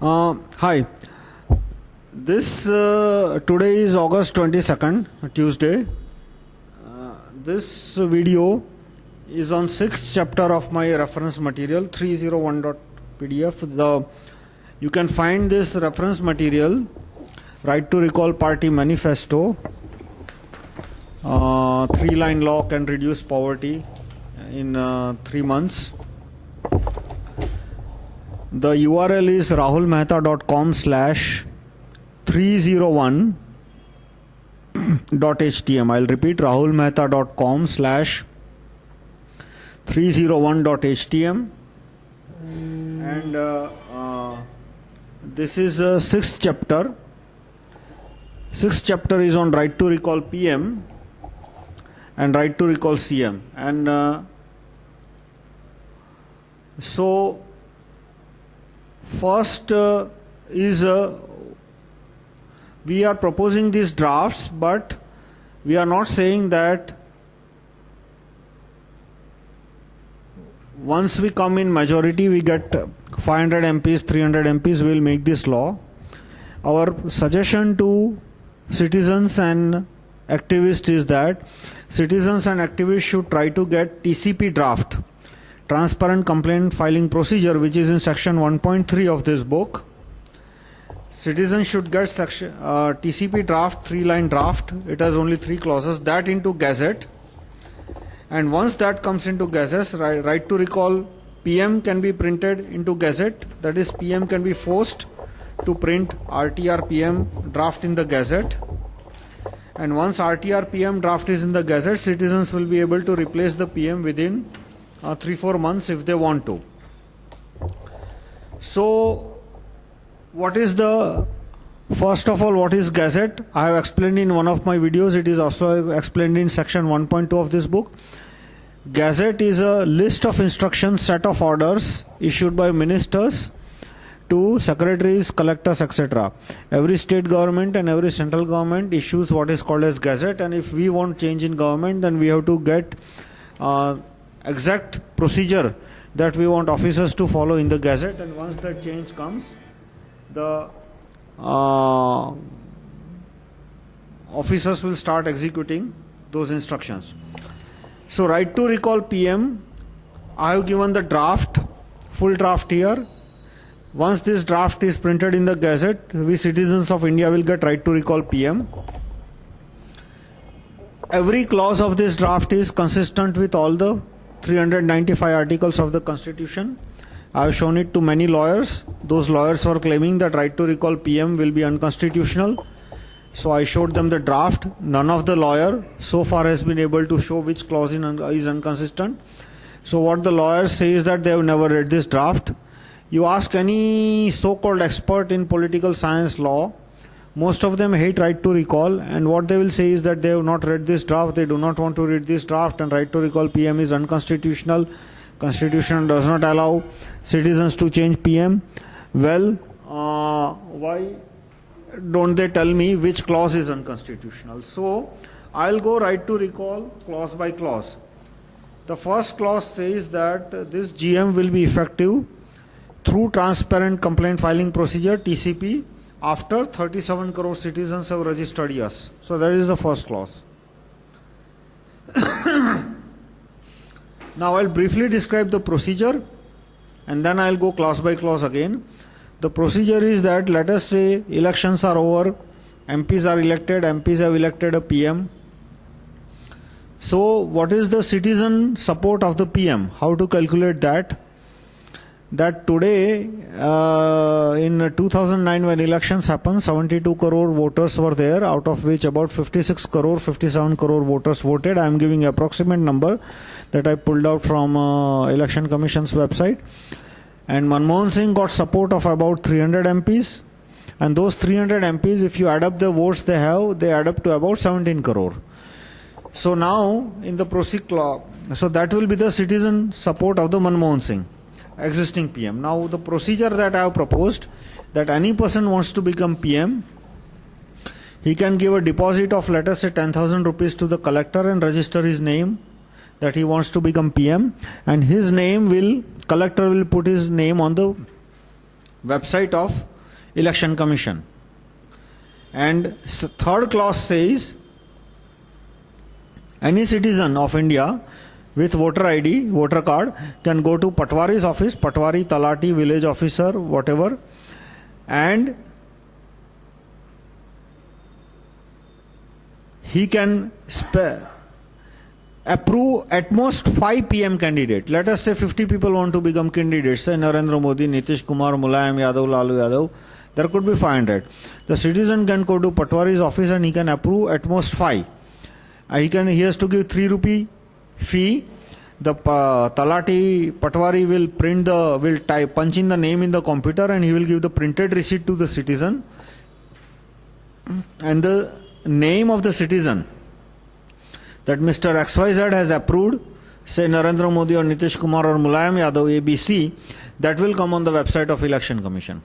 Hi. This today is August 22nd, Tuesday. This video is on 6th chapter of my reference material 301.pdf. You can find this reference material, Right to Recall Party Manifesto, 3-line law can reduce poverty in 3 months. The URL is rahulmehta.com/301.htm. I'll repeat, rahulmehta.com/301.htm. And this is a 6th chapter. 6th chapter is on right to recall PM and right to recall CM. And so first we are proposing these drafts, but we are not saying that once we come in majority, we get 500 MPs, 300 MPs, we will make this law. Our suggestion to citizens and activists is that citizens and activists should try to get TCP draft, Transparent Complaint Filing Procedure, which is in section 1.3 of this book. Citizens should get section TCP draft, 3-line draft. It has only 3 clauses, that into Gazette. And once that comes into Gazette, right to recall PM can be printed into Gazette. That is, PM can be forced to print RTR PM draft in the Gazette. And once RTR PM draft is in the Gazette, citizens will be able to replace the PM within 3-4 months if they want to. So what is first of all, what is Gazette? I have explained in one of my videos. It is also explained in section 1.2 of this book. Gazette is a list of instructions, set of orders issued by ministers to secretaries, collectors, etc. Every state government and every central government issues what is called as Gazette, and if we want change in government, then we have to get exact procedure that we want officers to follow in the Gazette, and once that change comes, the officers will start executing those instructions. So right to recall PM, I have given the draft, full draft here. Once this draft is printed in the Gazette, we citizens of India will get right to recall PM. Every clause of this draft is consistent with all the 395 articles of the Constitution. I have shown it to many lawyers. Those lawyers were claiming that right to recall PM will be unconstitutional. So I showed them the draft. None of the lawyer so far has been able to show which clause is inconsistent. So what the lawyers say is that they have never read this draft. You ask any so-called expert in political science law, most of them hate right to recall, and what they will say is that they have not read this draft, they do not want to read this draft, and right to recall PM is unconstitutional. Constitution does not allow citizens to change PM. Well, why don't they tell me which clause is unconstitutional? So I'll go right to recall clause by clause. The first clause says that this GM will be effective through Transparent Complaint Filing Procedure, TCP, after 37 crore citizens have registered yes. So that is the first clause. Now I'll briefly describe the procedure and then I'll go clause by clause again. The procedure is that, let us say elections are over, MPs are elected, MPs have elected a PM. So what is the citizen support of the PM? How to calculate that? That today in 2009 when elections happened, 72 crore voters were there, out of which about 56 crore, 57 crore voters voted. I am giving approximate number that I pulled out from Election Commission's website. And Manmohan Singh got support of about 300 MPs, and those 300 MPs, if you add up the votes they have, they add up to about 17 crore. So now in the procedure, so that will be the citizen support of the Manmohan Singh, existing PM. Now the procedure that I have proposed, that any person wants to become PM, he can give a deposit of, let us say, 10,000 rupees to the collector and register his name that he wants to become PM, and his name will, collector will put his name on the website of Election Commission. And third clause says, any citizen of India with voter ID, voter card, can go to Patwari's office, Patwari, Talati, village officer, whatever, and he can approve at most 5 PM candidate. Let us say 50 people want to become candidates, say Narendra Modi, Nitish Kumar, Mulayam Yadav, Lalu Yadav, there could be 500. The citizen can go to Patwari's office and he can approve at most 5. He has to give 3 rupee fee. The Talati Patwari will punch in the name in the computer and he will give the printed receipt to the citizen. And the name of the citizen that Mr. XYZ has approved, say Narendra Modi or Nitish Kumar or Mulayam Yadav ABC, that will come on the website of Election Commission.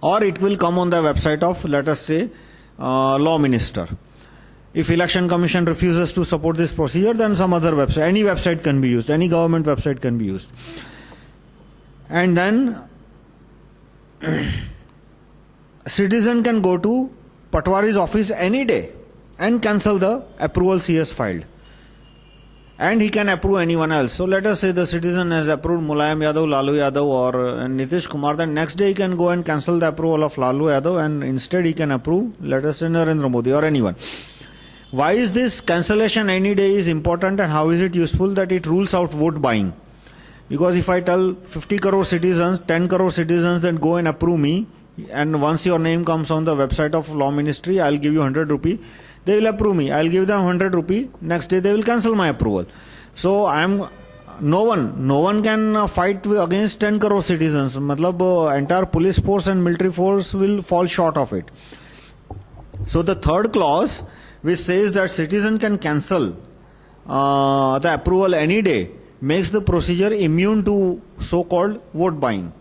Or it will come on the website of, let us say, Law Minister. If Election Commission refuses to support this procedure, then some other website, any website can be used, any government website can be used. And then citizen can go to Patwari's office any day and cancel the approvals he has filed. And he can approve anyone else. So let us say the citizen has approved Mulayam Yadav, Lalu Yadav or Nitish Kumar, then next day he can go and cancel the approval of Lalu Yadav and instead he can approve, let us say Narendra Modi or anyone. Why is this cancellation any day is important and how is it useful? That it rules out vote buying. Because if I tell 50 crore citizens, 10 crore citizens that go and approve me, and once your name comes on the website of Law Ministry, I'll give you 100 rupee. They will approve me. I'll give them 100 rupee. Next day they will cancel my approval. So no one can fight against 10 crore citizens. Matlab, entire police force and military force will fall short of it. So the third clause, which says that citizen can cancel the approval any day, makes the procedure immune to so-called vote buying.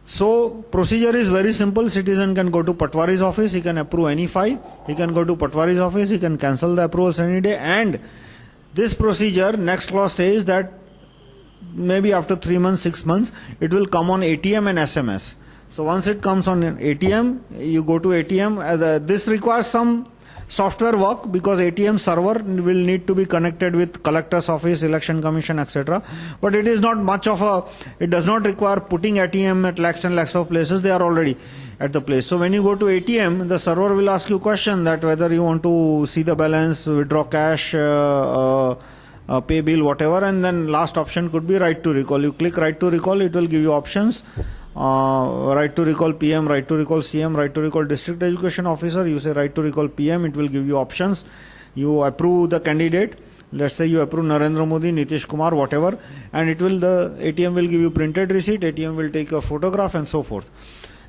So procedure is very simple. Citizen can go to Patwari's office, he can approve any file, he can go to Patwari's office, he can cancel the approvals any day. And this procedure, next clause says that maybe after 3 months, 6 months, it will come on ATM and SMS. So once it comes on ATM, you go to ATM. This requires some software work because ATM server will need to be connected with collector's office, election commission, etc. But it is not much of it does not require putting ATM at lakhs and lakhs of places. They are already at the place. So when you go to ATM, the server will ask you a question that whether you want to see the balance, withdraw cash, pay bill, whatever, and then last option could be right to recall. You click right to recall, it will give you options. Right to recall PM, right to recall CM, right to recall district education officer. You say right to recall PM, it will give you options. You approve the candidate. Let's say you approve Narendra Modi, Nitish Kumar, whatever, and the ATM will give you printed receipt, ATM will take a photograph and so forth.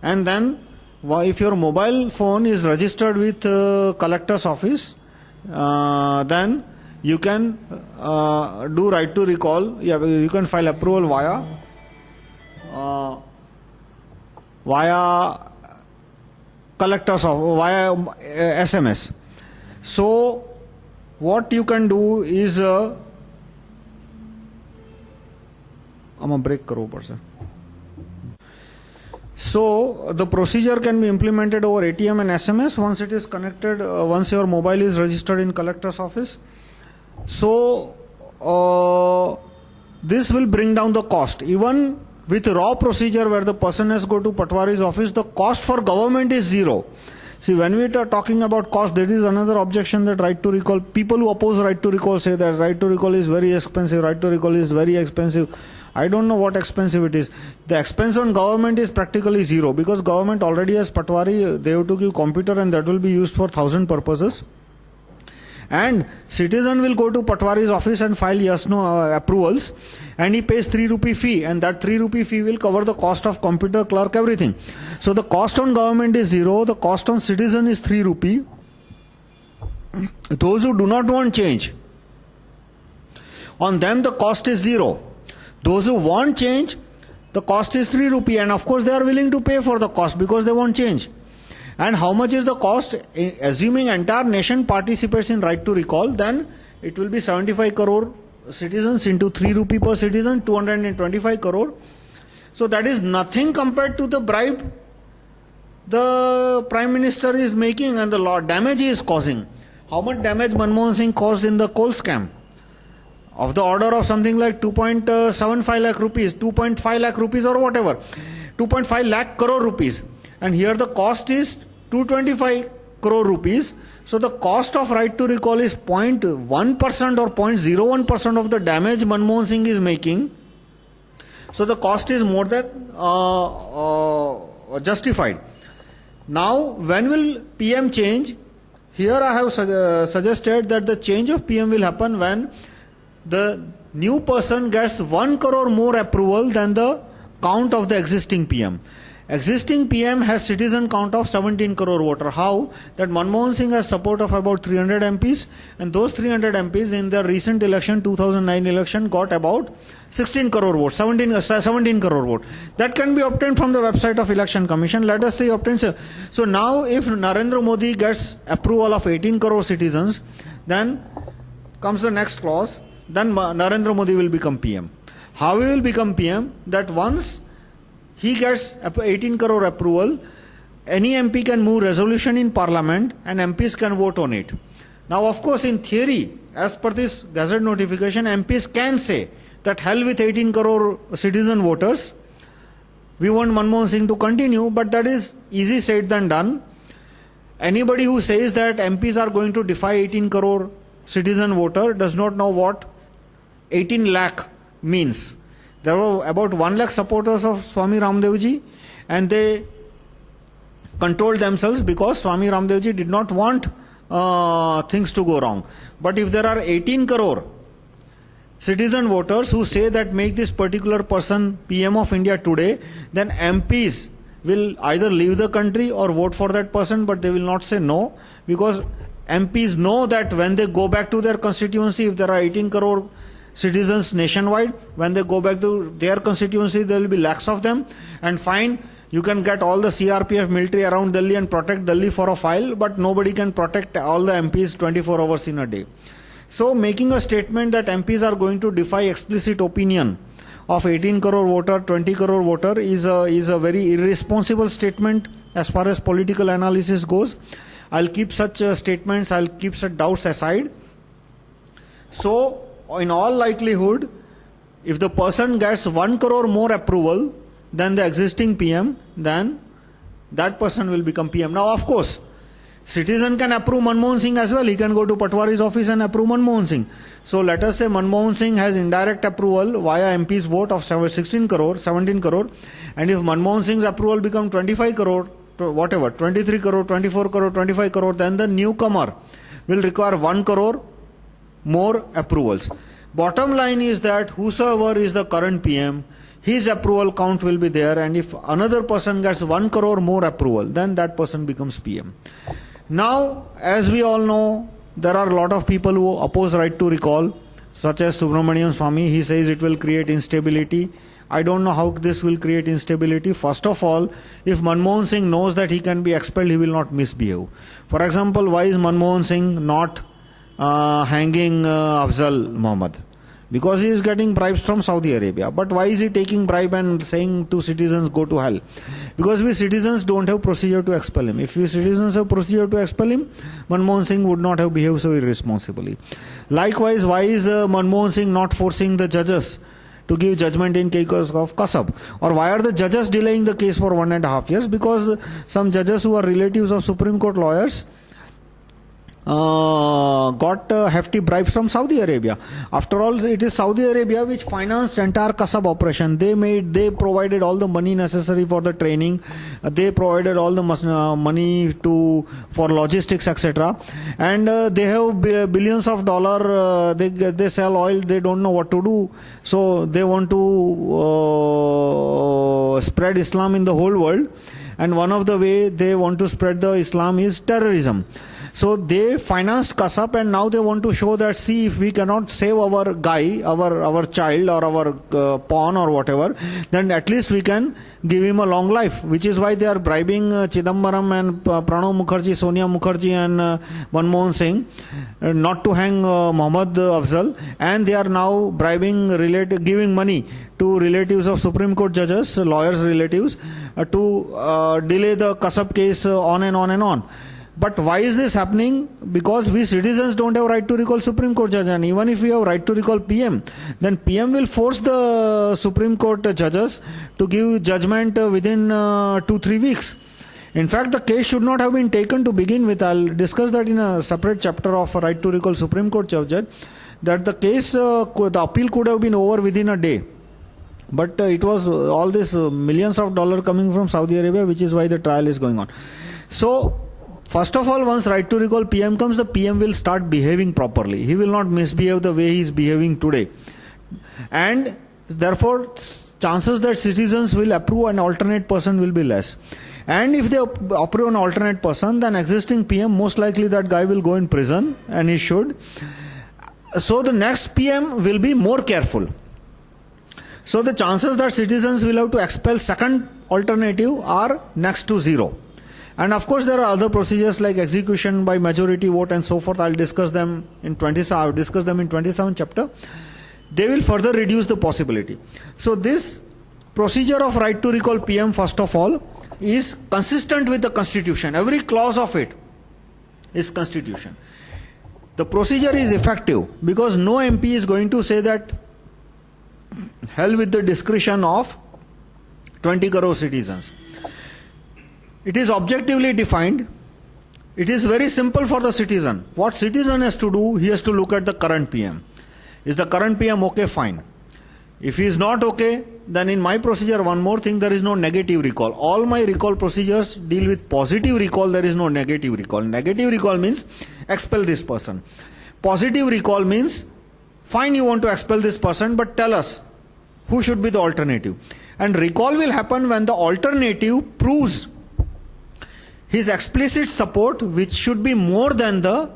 And then if your mobile phone is registered with collector's office, then you can do right to recall. You can file approval via collector's office, via SMS. So what you can do is I'm a break karo person. So the procedure can be implemented over ATM and SMS once it is connected, once your mobile is registered in collector's office. So this will bring down the cost. Even with raw procedure where the person has go to Patwari's office, the cost for government is zero. See, when we are talking about cost, there is another objection that right to recall, people who oppose right to recall say that right to recall is very expensive, right to recall is very expensive. I don't know what expensive it is. The expense on government is practically zero because government already has Patwari, they have to give computer and that will be used for 1,000 purposes. And citizen will go to Patwari's office and file yes/no approvals, and he pays 3 rupee fee, and that 3 rupee fee will cover the cost of computer, clerk, everything. So the cost on government is zero, the cost on citizen is 3 rupee. Those who do not want change, on them the cost is zero. Those who want change, the cost is 3 rupee, and of course they are willing to pay for the cost because they want change. And how much is the cost? Assuming entire nation participates in right to recall, then it will be 75 crore citizens into 3 rupee per citizen, 225 crore. So that is nothing compared to the bribe the Prime Minister is making and the damage he is causing. How much damage Manmohan Singh caused in the coal scam? Of the order of something like 2.75 lakh rupees, 2.5 lakh rupees or whatever, 2.5 lakh crore rupees. And here the cost is 225 crore rupees. So the cost of right to recall is 0.1% or 0.01% of the damage Manmohan Singh is making. So the cost is more than justified. Now, when will PM change? Here I have suggested that the change of PM will happen when the new person gets 1 crore more approval than the count of the existing PM. Existing PM has citizen count of 17 crore voter. How? That Manmohan Singh has support of about 300 MPs, and those 300 MPs in the recent election, 2009 election, got about 16 crore votes, 17 crore vote. That can be obtained from the website of Election Commission. Let us say obtains. So now if Narendra Modi gets approval of 18 crore citizens, then comes the next clause, then Narendra Modi will become PM. How he will become PM? That once he gets 18 crore approval, any MP can move resolution in Parliament and MPs can vote on it. Now, of course, in theory, as per this Gazette notification, MPs can say that hell with 18 crore citizen voters, we want Manmohan Singh to continue, but that is easy said than done. Anybody who says that MPs are going to defy 18 crore citizen voter does not know what 18 lakh means. There were about 1 lakh supporters of Swami Ramdev Ji, and they controlled themselves because Swami Ramdev Ji did not want things to go wrong. But if there are 18 crore citizen voters who say that make this particular person PM of India today, then MPs will either leave the country or vote for that person, but they will not say no, because MPs know that when they go back to their constituency, if there are 18 crore citizens nationwide, when they go back to their constituency, there will be lakhs of them, and fine, you can get all the CRPF military around Delhi and protect Delhi for a while, but nobody can protect all the MPs 24 hours in a day. So making a statement that MPs are going to defy explicit opinion of 18 crore voter, 20 crore voter is a very irresponsible statement as far as political analysis goes. I'll keep such statements, I'll keep such doubts aside. So in all likelihood, if the person gets 1 crore more approval than the existing PM, then that person will become PM. Now, of course, citizen can approve Manmohan Singh as well. He can go to Patwari's office and approve Manmohan Singh. So let us say Manmohan Singh has indirect approval via MP's vote of 16 crore, 17 crore. And if Manmohan Singh's approval become 25 crore, whatever, 23 crore, 24 crore, 25 crore, then the newcomer will require 1 crore more approvals. Bottom line is that whosoever is the current PM, his approval count will be there, and if another person gets 1 crore more approval, then that person becomes PM. Now, as we all know, there are a lot of people who oppose right to recall, such as Subramanian Swamy. He says it will create instability. I don't know how this will create instability. First of all, if Manmohan Singh knows that he can be expelled, he will not misbehave. For example, why is Manmohan Singh not hanging Afzal Mohammed? Because he is getting bribes from Saudi Arabia. But why is he taking bribe and saying to citizens, go to hell? Because we citizens don't have procedure to expel him. If we citizens have procedure to expel him, Manmohan Singh would not have behaved so irresponsibly. Likewise, why is Manmohan Singh not forcing the judges to give judgment in case of Kasab? Or why are the judges delaying the case for 1.5 years? Because some judges who are relatives of Supreme Court lawyers got hefty bribes from Saudi Arabia. After all, it is Saudi Arabia which financed entire Kasab operation. They provided all the money necessary for the training. They provided all the money for logistics, etc. And they have billions of dollars. They sell oil. They don't know what to do. So they want to spread Islam in the whole world. And one of the way they want to spread the Islam is terrorism. So they financed Kasap, and now they want to show that, see, if we cannot save our guy, our child, or our pawn or whatever, then at least we can give him a long life, which is why they are bribing Chidambaram and Pranab Mukherjee, Sonia Mukherjee and Manmohan Singh not to hang Mohammad Afzal, and they are now bribing, giving money to relatives of Supreme Court judges, lawyers' relatives, to delay the Kasap case on and on and on. But why is this happening? Because we citizens don't have right to recall Supreme Court judge, and even if we have right to recall PM, then PM will force the Supreme Court judges to give judgment within 2-3 weeks. In fact, the case should not have been taken to begin with. I'll discuss that in a separate chapter of right to recall Supreme Court judge, that the case, the appeal could have been over within a day. But it was all this millions of dollars coming from Saudi Arabia, which is why the trial is going on. So, first of all, once right to recall PM comes, the PM will start behaving properly. He will not misbehave the way he is behaving today. And therefore, chances that citizens will approve an alternate person will be less. And if they approve an alternate person, then existing PM, most likely that guy will go in prison, and he should. So the next PM will be more careful. So the chances that citizens will have to expel second alternative are next to zero. And of course, there are other procedures like execution by majority vote and so forth. I'll discuss them in 27 chapter. They will further reduce the possibility. So this procedure of right to recall PM, first of all, is consistent with the Constitution. Every clause of it is Constitution. The procedure is effective because no MP is going to say that hell with the discretion of 20 crore citizens. It is objectively defined. It is very simple for the citizen. What citizen has to do, he has to look at the current PM. Is the current PM okay? Fine. If he is not okay, then in my procedure, one more thing, there is no negative recall. All my recall procedures deal with positive recall, there is no negative recall. Negative recall means expel this person. Positive recall means, fine, you want to expel this person, but tell us who should be the alternative. And recall will happen when the alternative proves his explicit support, which should be more than the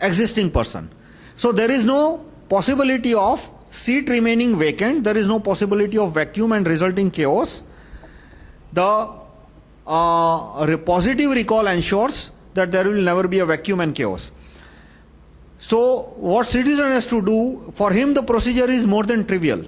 existing person. So there is no possibility of seat remaining vacant, there is no possibility of vacuum and resulting chaos. The positive recall ensures that there will never be a vacuum and chaos. So what citizen has to do, for him the procedure is more than trivial.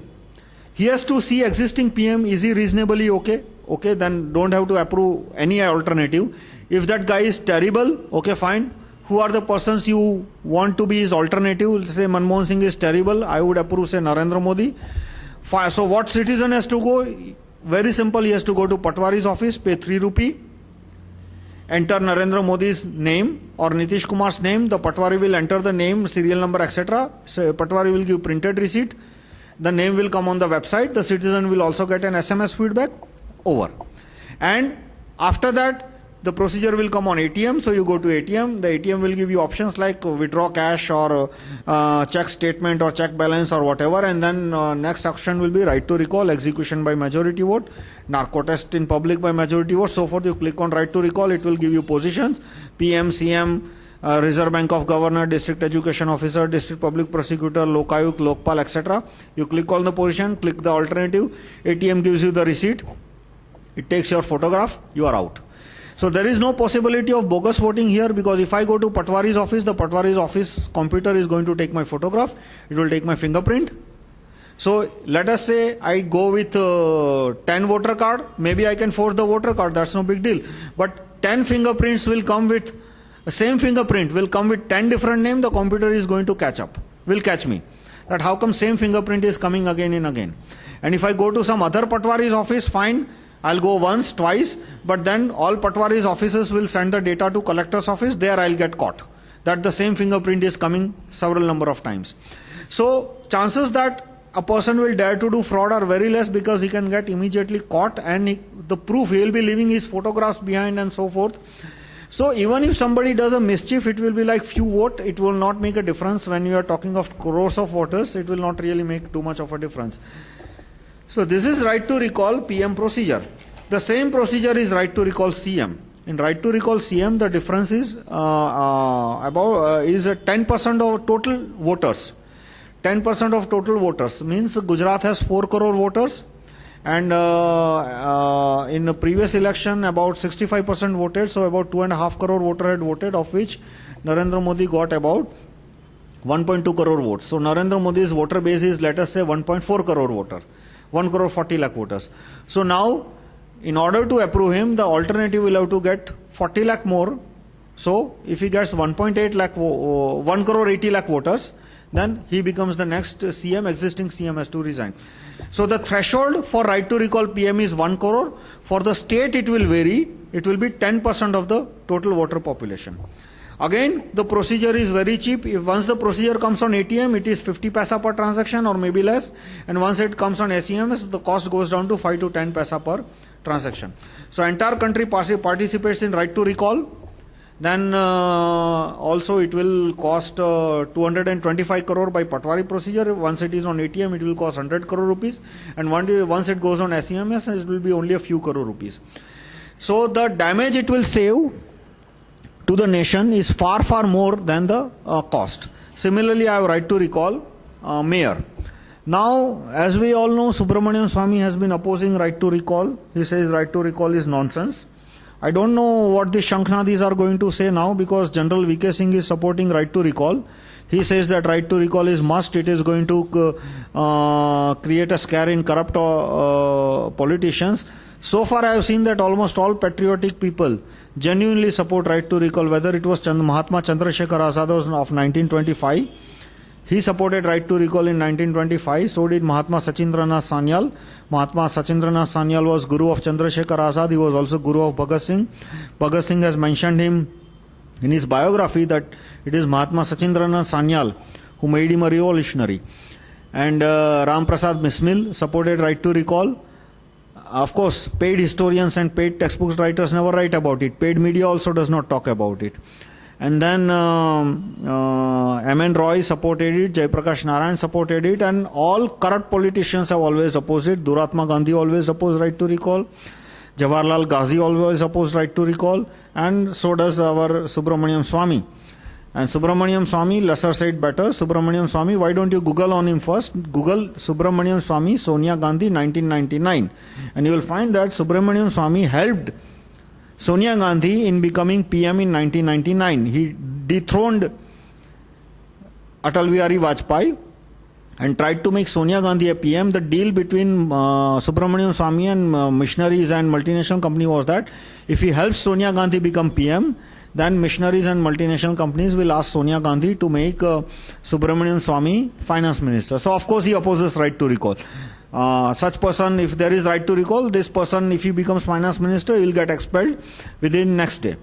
He has to see existing PM, is he reasonably okay? Okay, then don't have to approve any alternative. If that guy is terrible, okay, fine. Who are the persons you want to be his alternative? Say Manmohan Singh is terrible, I would approve, say, Narendra Modi. So what citizen has to go? Very simple, he has to go to Patwari's office, pay 3 rupee, enter Narendra Modi's name or Nitish Kumar's name. The Patwari will enter the name, serial number, etc. So Patwari will give printed receipt. The name will come on the website. The citizen will also get an SMS feedback. Over. And after that, the procedure will come on ATM. So you go to ATM. The ATM will give you options like withdraw cash or check statement or check balance or whatever. And then next option will be right to recall, execution by majority vote, narco test in public by majority vote, so forth. You click on right to recall. It will give you positions, PM, CM, Reserve Bank of Governor, District Education Officer, District Public Prosecutor, Lokayuk, Lokpal, etc. You click on the position, click the alternative. ATM gives you the receipt. It takes your photograph. You are out. So there is no possibility of bogus voting here, because if I go to Patwari's office, the Patwari's office computer is going to take my photograph. It will take my fingerprint. So let us say I go with 10 voter card. Maybe I can force the voter card. That's no big deal. But 10 fingerprints will come with, the same fingerprint will come with 10 different names. The computer is going to will catch me. That how come same fingerprint is coming again and again. And if I go to some other Patwari's office, fine. I'll go once, twice, but then all Patwari's offices will send the data to collector's office. There I'll get caught. That the same fingerprint is coming several number of times. So chances that a person will dare to do fraud are very less, because he can get immediately caught, and the proof, he will be leaving his photographs behind and so forth. So even if somebody does a mischief, it will be like few vote. It will not make a difference. When you are talking of crores of voters, it will not really make too much of a difference. So this is right to recall PM procedure. The same procedure is right to recall CM. In right to recall CM, the difference is is 10% of total voters. 10% of total voters means Gujarat has 4 crore voters, and in the previous election about 65% voted, so about 2.5 crore voter had voted, of which Narendra Modi got about 1.2 crore votes. So Narendra Modi's voter base is, let us say, 1.4 crore voter, 1 crore 40 lakh voters. So now, in order to approve him, the alternative will have to get 40 lakh more. So if he gets 1.8 lakh, 1 crore 80 lakh voters, then he becomes the next CM. Existing CM has to resign. So the threshold for right to recall PM is 1 crore. For the state, it will vary. It will be 10% of the total voter population. Again, the procedure is very cheap. If once the procedure comes on ATM, it is 50 paisa per transaction or maybe less. And once it comes on SEMS, the cost goes down to 5 to 10 paisa per transaction. So entire country participates in right to recall. Then also it will cost 225 crore by Patwari procedure. Once it is on ATM, it will cost 100 crore rupees. And once it goes on SEMS, it will be only a few crore rupees. So the damage it will save to the nation is far, far more than the cost. Similarly, I have right to recall mayor. Now, as we all know, Subramaniam Swamy has been opposing right to recall. He says right to recall is nonsense. I don't know what the Shankhnadis are going to say now, because General VK Singh is supporting right to recall. He says that right to recall is must. It is going to create a scare in corrupt politicians. So far, I have seen that almost all patriotic people genuinely support right to recall, whether it was Mahatma Chandrasekhar Azad of 1925. He supported right to recall in 1925. So did Mahatma Sachindranath Sanyal. Mahatma Sachindranath Sanyal was Guru of Chandrasekhar Azad. He was also Guru of Bhagat Singh. Bhagat Singh has mentioned him in his biography that it is Mahatma Sachindranath Sanyal who made him a revolutionary. And Ram Prasad Bismil supported right to recall. Of course, paid historians and paid textbooks writers never write about it. Paid media also does not talk about it. And then M.N. Roy supported it, Jayaprakash Narayan supported it, and all corrupt politicians have always opposed it. Duratma Gandhi always opposed right to recall. Jawaharlal Ghazi always opposed right to recall, and so does our Subramaniam Swamy. And Subramaniam Swamy, lesser said better. Subramaniam Swamy, why don't you Google on him first? Google Subramaniam Swamy, Sonia Gandhi, 1999. And you will find that Subramaniam Swamy helped Sonia Gandhi in becoming PM in 1999. He dethroned Atal Bihari Vajpayee and tried to make Sonia Gandhi a PM. The deal between Subramaniam Swamy and missionaries and multinational company was that if he helps Sonia Gandhi become PM, then missionaries and multinational companies will ask Sonia Gandhi to make Subramaniam Swamy finance minister. So of course he opposes right to recall. Such person, if there is right to recall, this person, if he becomes finance minister, he will get expelled within next day.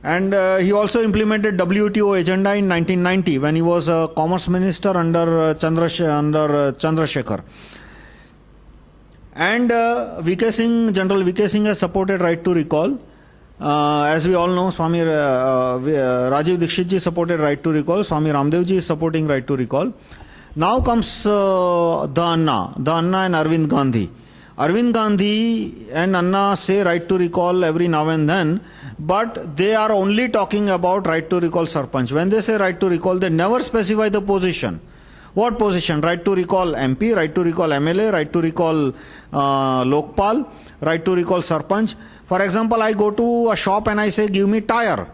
And he also implemented WTO agenda in 1990 when he was a commerce minister under Chandrasekhar. And VK Singh, General VK Singh has supported right to recall. As we all know, Swami Rajiv Dikshit ji supported right to recall. Swami Ramdev ji is supporting right to recall. Now comes the Anna and Arvind Gandhi. Arvind Gandhi and Anna say right to recall every now and then, but they are only talking about right to recall Sarpanch. When they say right to recall, they never specify the position. What position? Right to recall MP, right to recall MLA, right to recall Lokpal, right to recall Sarpanch. For example, I go to a shop and I say, give me tire.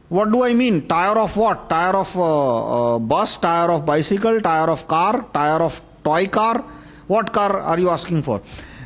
What do I mean? Tire of what? Tire of bus, tire of bicycle, tire of car, tire of toy car. What car are you asking for?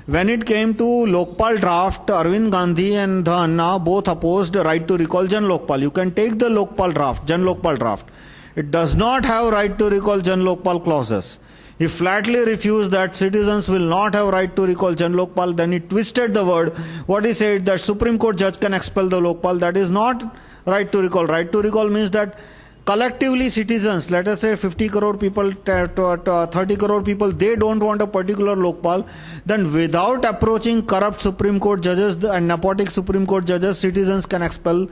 When it came to Lokpal draft, Arvind Gandhi and the Anna both opposed right to recall Jan Lokpal. You can take the Lokpal draft, Jan Lokpal draft. It does not have right to recall Jan Lokpal clauses. He flatly refused that citizens will not have right to recall Jan Lokpal. Then he twisted the word. What he said, that Supreme Court judge can expel the Lokpal. That is not right to recall. Right to recall means that collectively citizens, let us say 50 crore people, 30 crore people, they don't want a particular Lokpal. Then without approaching corrupt Supreme Court judges and nepotic Supreme Court judges, citizens can expel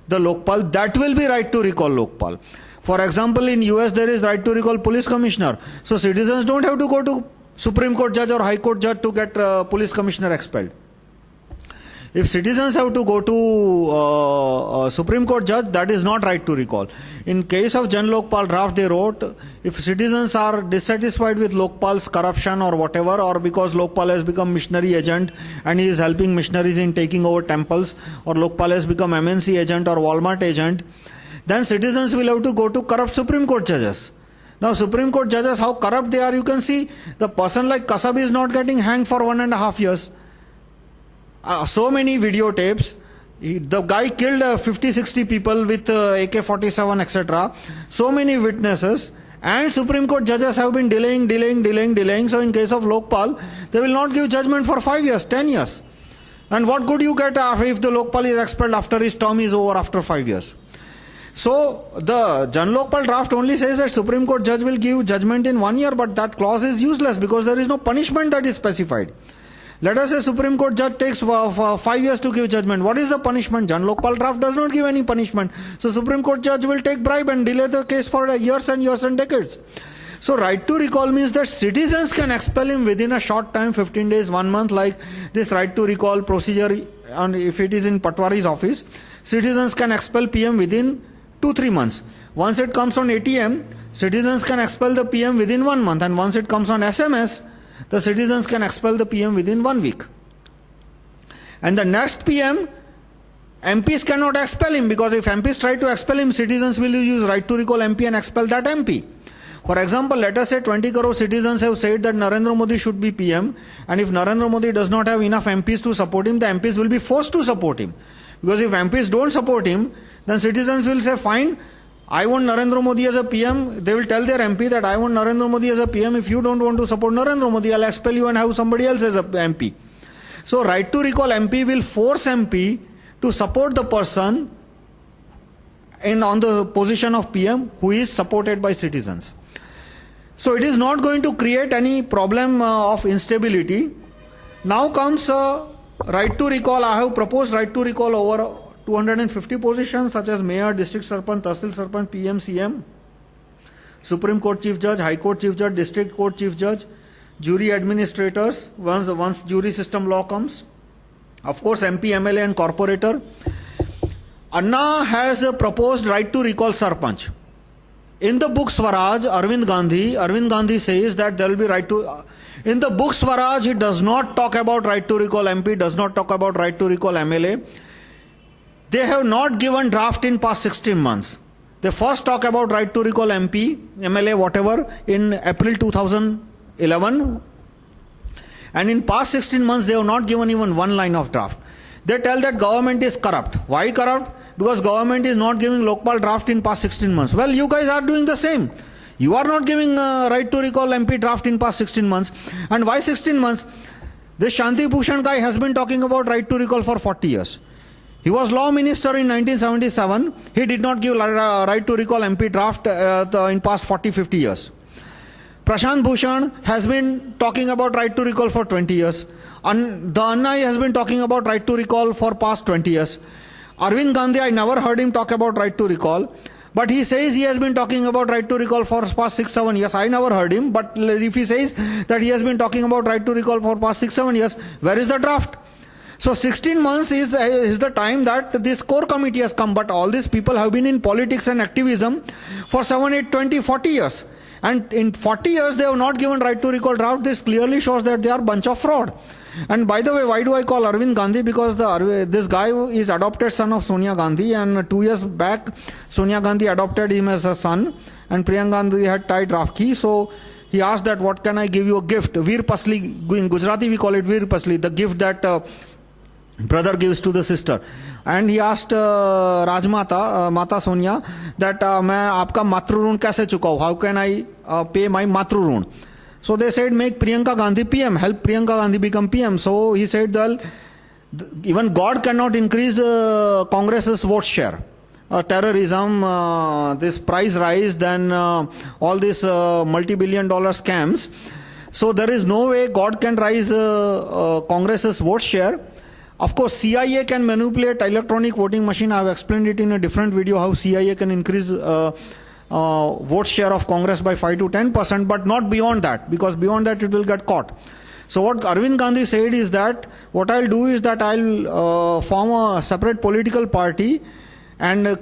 the Lokpal. That will be right to recall Lokpal. For example, in US there is right to recall police commissioner. So citizens don't have to go to Supreme Court judge or High Court judge to get police commissioner expelled. If citizens have to go to Supreme Court judge, that is not right to recall. In case of Jan Lokpal draft, they wrote, if citizens are dissatisfied with Lokpal's corruption or whatever, or because Lokpal has become missionary agent and he is helping missionaries in taking over temples, or Lokpal has become MNC agent or Walmart agent, then citizens will have to go to corrupt Supreme Court judges. Now Supreme Court judges, how corrupt they are, you can see. The person like Kasab is not getting hanged for 1.5 years. So many videotapes. The guy killed 50-60 people with AK-47, etc. So many witnesses. And Supreme Court judges have been delaying. So in case of Lokpal, they will not give judgment for 5 years, 10 years. And what good you get if the Lokpal is expelled after his term is over after 5 years? So the Jan Lokpal draft only says that Supreme Court judge will give judgment in 1 year, but that clause is useless because there is no punishment that is specified. Let us say Supreme Court judge takes 5 years to give judgment. What is the punishment? Jan Lokpal draft does not give any punishment. So Supreme Court judge will take bribe and delay the case for years and decades. So right to recall means that citizens can expel him within a short time, 15 days, 1 month, like this right to recall procedure. And if it is in Patwari's office, citizens can expel PM within 2-3 months. Once it comes on ATM, citizens can expel the PM within 1 month. And once it comes on SMS, the citizens can expel the PM within 1 week. And the next PM, MPs cannot expel him, because if MPs try to expel him, citizens will use right to recall MP and expel that MP. For example, let us say 20 crore citizens have said that Narendra Modi should be PM, and if Narendra Modi does not have enough MPs to support him, the MPs will be forced to support him. Because if MPs don't support him, then citizens will say, fine, I want Narendra Modi as a PM. They will tell their MP that I want Narendra Modi as a PM. If you don't want to support Narendra Modi, I'll expel you and have somebody else as a MP. So right to recall MP will force MP to support the person on the position of PM who is supported by citizens. So it is not going to create any problem of instability. Now comes right to recall. I have proposed right to recall over 250 positions such as Mayor, District Sarpanch, Tahsil Sarpanch, PM, CM, Supreme Court Chief Judge, High Court Chief Judge, District Court Chief Judge, Jury Administrators, once jury system law comes, of course MP, MLA and Corporator. Anna has proposed right to recall Sarpanch. In the book Swaraj, Arvind Gandhi says that there will be right to... in the book Swaraj, he does not talk about right to recall MP, does not talk about right to recall MLA. They have not given draft in past 16 months. They first talk about right to recall MP, MLA, whatever, in April 2011. And in past 16 months, they have not given even one line of draft. They tell that government is corrupt. Why corrupt? Because government is not giving Lokpal draft in past 16 months. Well, you guys are doing the same. You are not giving right to recall MP draft in past 16 months. And why 16 months? This Shanti Bhushan guy has been talking about right to recall for 40 years. He was law minister in 1977. He did not give right to recall MP draft in past 40-50 years. Prashant Bhushan has been talking about right to recall for 20 years. The Annai has been talking about right to recall for past 20 years. Arvind Gandhi, I never heard him talk about right to recall. But he says he has been talking about right to recall for past 6-7 years. I never heard him. But if he says that he has been talking about right to recall for past 6-7 years, where is the draft? So 16 months is the time that this core committee has come. But all these people have been in politics and activism for 7, 8, 20, 40 years. And in 40 years, they have not given right to recall draft. This clearly shows that they are a bunch of fraud. And by the way, why do I call Arvind Gandhi? Because this guy is adopted son of Sonia Gandhi. And 2 years back, Sonia Gandhi adopted him as a son. And Priyanka Gandhi had tied Rakhi. So he asked that, what can I give you a gift? Veer Pasli, in Gujarati we call it Veer Pasli, the gift that brother gives to the sister. And he asked Rajmata, Mata Sonia, that मैं आपका मातृ ऋण कैसे चुकाऊं? How can I pay my मातृ ऋण? So they said, make Priyanka Gandhi PM, help Priyanka Gandhi become PM. So he said, well, even God cannot increase Congress's vote share. Terrorism, this price rise, then all these multi-billion-dollar scams. So there is no way God can rise Congress's vote share. Of course, CIA can manipulate electronic voting machine. I have explained it in a different video how CIA can increase vote share of Congress by 5 to 10%, but not beyond that, because beyond that it will get caught. So what Arvind Gandhi said is that what I'll do is that I'll form a separate political party and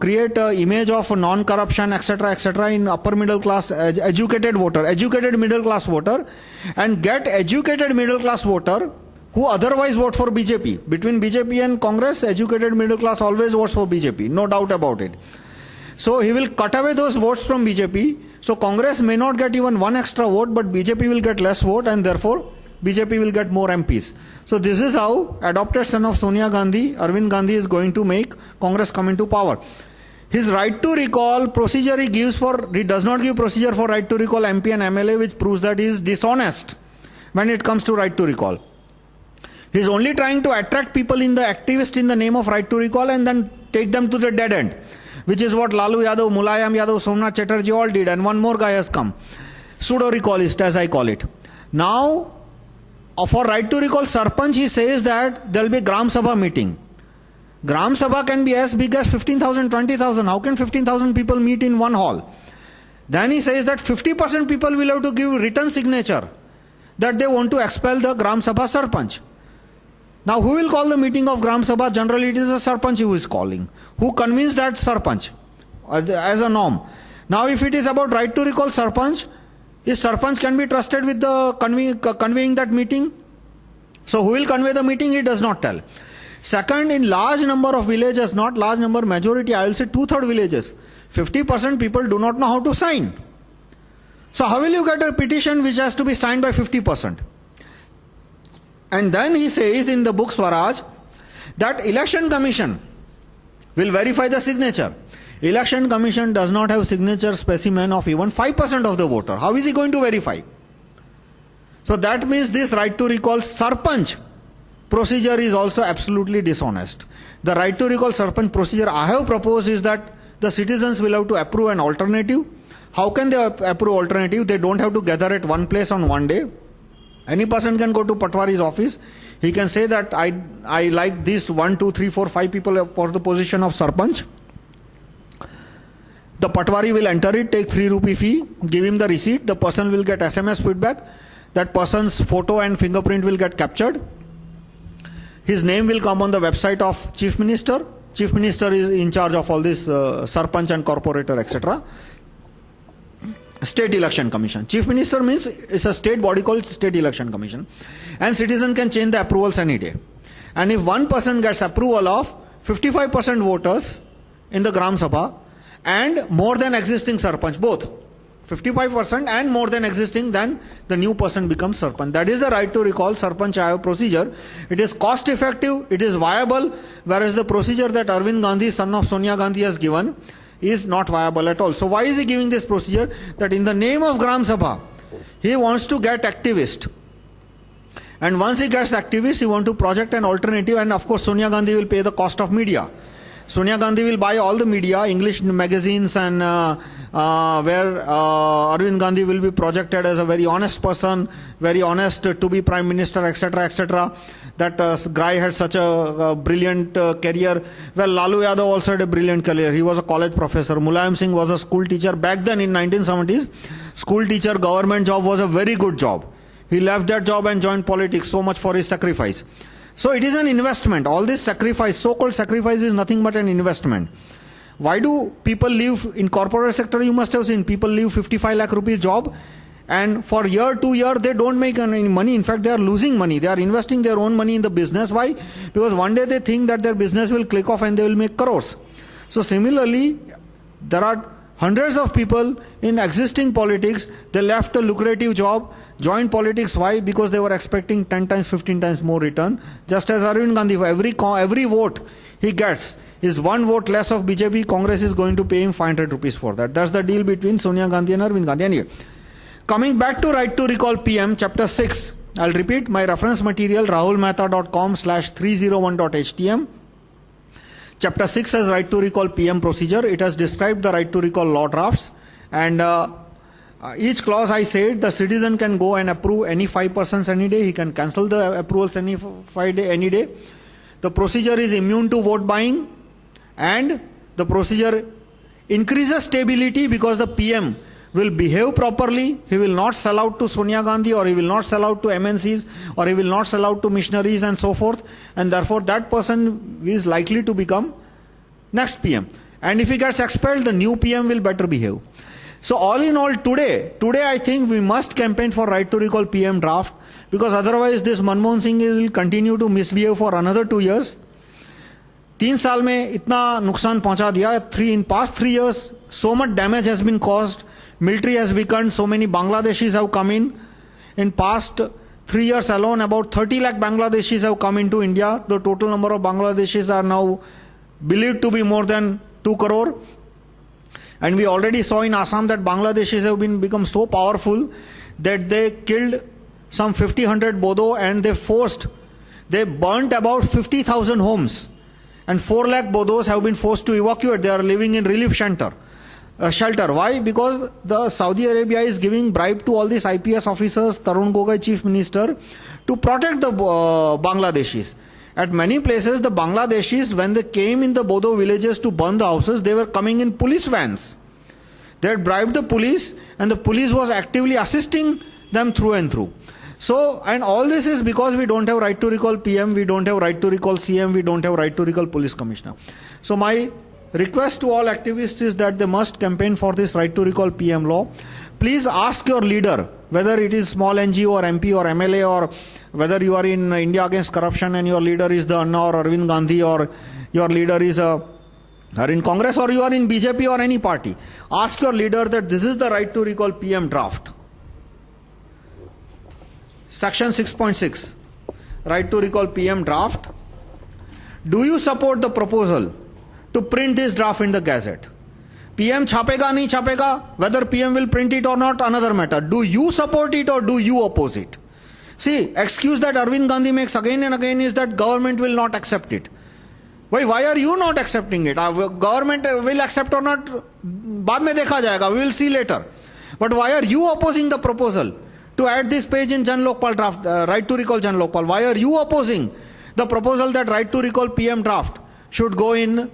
create an image of non-corruption, etc., in upper middle class, educated middle class voter, and get educated middle class voter who otherwise vote for BJP. Between BJP and Congress, educated middle class always votes for BJP, no doubt about it. So he will cut away those votes from BJP. So Congress may not get even one extra vote, but BJP will get less vote, and therefore BJP will get more MPs. So this is how adopted son of Sonia Gandhi, Arvind Gandhi, is going to make Congress come into power. His right to recall procedure he does not give procedure for right to recall MP and MLA, which proves that he is dishonest when it comes to right to recall. He is only trying to attract people in the activist in the name of right to recall and then take them to the dead end, which is what Lalu Yadav, Mulayam Yadav, Somnath Chatterjee all did, and one more guy has come. Pseudo-recallist, as I call it. Now, for right to recall Sarpanch, he says that there will be Gram Sabha meeting. Gram Sabha can be as big as 15,000, 20,000. How can 15,000 people meet in one hall? Then he says that 50% people will have to give written signature that they want to expel the Gram Sabha Sarpanch. Now, who will call the meeting of Gram Sabha? Generally, it is a Sarpanch who is calling. Who convinced that Sarpanch as a norm? Now, if it is about right to recall Sarpanch, is Sarpanch can be trusted with the conveying that meeting? So, who will convey the meeting? He does not tell. Second, in large number of villages, not large number, majority, I will say 2/3 villages, 50% people do not know how to sign. So, how will you get a petition which has to be signed by 50%? And then he says in the book Swaraj that election commission will verify the signature. Election commission does not have signature specimen of even 5% of the voter. How is he going to verify? So that means this right to recall Sarpanch procedure is also absolutely dishonest. The right to recall Sarpanch procedure I have proposed is that the citizens will have to approve an alternative. How can they approve alternative? They don't have to gather at one place on one day. Any person can go to Patwari's office. He can say that I like these 1, 2, 3, 4, 5 people for the position of Sarpanch. The Patwari will enter it, take 3 rupee fee, give him the receipt. The person will get SMS feedback. That person's photo and fingerprint will get captured. His name will come on the website of Chief Minister. Chief Minister is in charge of all this Sarpanch and Corporator, etc. State Election Commission. Chief Minister means it's a state body called State Election Commission. And citizen can change the approvals any day. And if one person gets approval of 55% voters in the Gram Sabha and more than existing Sarpanch, both 55% and more than existing, then the new person becomes Sarpanch. That is the right to recall Sarpanch procedure. It is cost effective, it is viable, whereas the procedure that Arvind Gandhi, son of Sonia Gandhi, has given is not viable at all. So why is he giving this procedure? That in the name of Gram Sabha, he wants to get activist. And once he gets activist, he wants to project an alternative, and of course Sonia Gandhi will pay the cost of media. Sonia Gandhi will buy all the media, English magazines, and where Arvind Gandhi will be projected as a very honest person, very honest to be Prime Minister, etc., etc. That guy had such a brilliant career. Well, Lalu Yadav also had a brilliant career. He was a college professor. Mulayam Singh was a school teacher. Back then in 1970s, school teacher government job was a very good job. He left that job and joined politics. So much for his sacrifice. So it is an investment. All this sacrifice, so-called sacrifice, is nothing but an investment. Why do people leave in corporate sector? You must have seen people leave 55 lakh rupees job, and for year, 2 year, they don't make any money. In fact, they are losing money. They are investing their own money in the business. Why? Because one day they think that their business will click off and they will make crores. So similarly, there are hundreds of people in existing politics. They left a lucrative job, joined politics. Why? Because they were expecting 10 times, 15 times more return. Just as Arvind Gandhi, for every vote he gets is 1 vote less of BJP, Congress is going to pay him 500 rupees for that. That's the deal between Sonia Gandhi and Arvind Gandhi. Anyway, coming back to right to recall PM, chapter 6. I'll repeat my reference material, rahulmehta.com/301.htm. Chapter 6 has right to recall PM procedure. It has described the right to recall law drafts, and each clause I said the citizen can go and approve any 5 persons any day. He can cancel the approvals any day. The procedure is immune to vote buying, and the procedure increases stability because the PM will behave properly, he will not sell out to Sonia Gandhi, or he will not sell out to MNCs, or he will not sell out to missionaries and so forth, and therefore that person is likely to become next PM. And if he gets expelled, the new PM will better behave. So all in all, today I think we must campaign for right to recall PM draft, because otherwise this Manmohan Singh will continue to misbehave for another 2 years. 3 साल में इतना नुकसान पहुंचा दिया. In past 3 years, so much damage has been caused. Military has weakened. So many Bangladeshis have come in. In past 3 years alone, about 30 lakh Bangladeshis have come into India. The total number of Bangladeshis are now believed to be more than 2 crore. And we already saw in Assam that Bangladeshis have become so powerful that they killed some 50-100 Bodo, and they burnt about 50,000 homes. And 4 lakh Bodos have been forced to evacuate. They are living in relief shelter. Why? Because the Saudi Arabia is giving bribe to all these IPS officers, Tarun Gogoi, Chief Minister, to protect the Bangladeshis. At many places, the Bangladeshis, when they came in the Bodo villages to burn the houses, they were coming in police vans. They had bribed the police, and the police was actively assisting them through and through. So, and all this is because we don't have right to recall PM, we don't have right to recall CM, we don't have right to recall police commissioner. So my request to all activists is that they must campaign for this right to recall PM law. Please ask your leader, whether it is small NGO or MP or MLA, or whether you are in India Against Corruption and your leader is the Anna or Arvind Gandhi, or your leader is are in Congress, or you are in BJP or any party. Ask your leader that this is the right to recall PM draft. Section 6.6, right to recall PM draft. Do you support the proposal to print this draft in the Gazette? PM chapega nahi chapega, whether PM will print it or not, another matter. Do you support it or do you oppose it? See, excuse that Arvind Gandhi makes again and again is that government will not accept it. Why are you not accepting it? Government will accept or not, baad mein dekha jayega, we will see later. But why are you opposing the proposal to add this page in Jan Lokpal draft, right to recall Jan Lokpal? Why are you opposing the proposal that right to recall PM draft should go in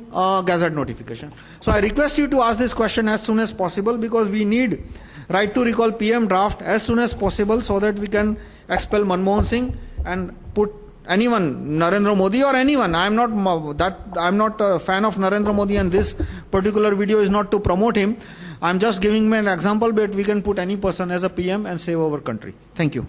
Gazette notification? So I request you to ask this question as soon as possible, because we need right to recall PM draft as soon as possible, so that we can expel Manmohan Singh and put anyone, Narendra Modi or anyone. I'm not a fan of Narendra Modi, and this particular video is not to promote him. I'm just giving me an example, but we can put any person as a PM and save our country. Thank you.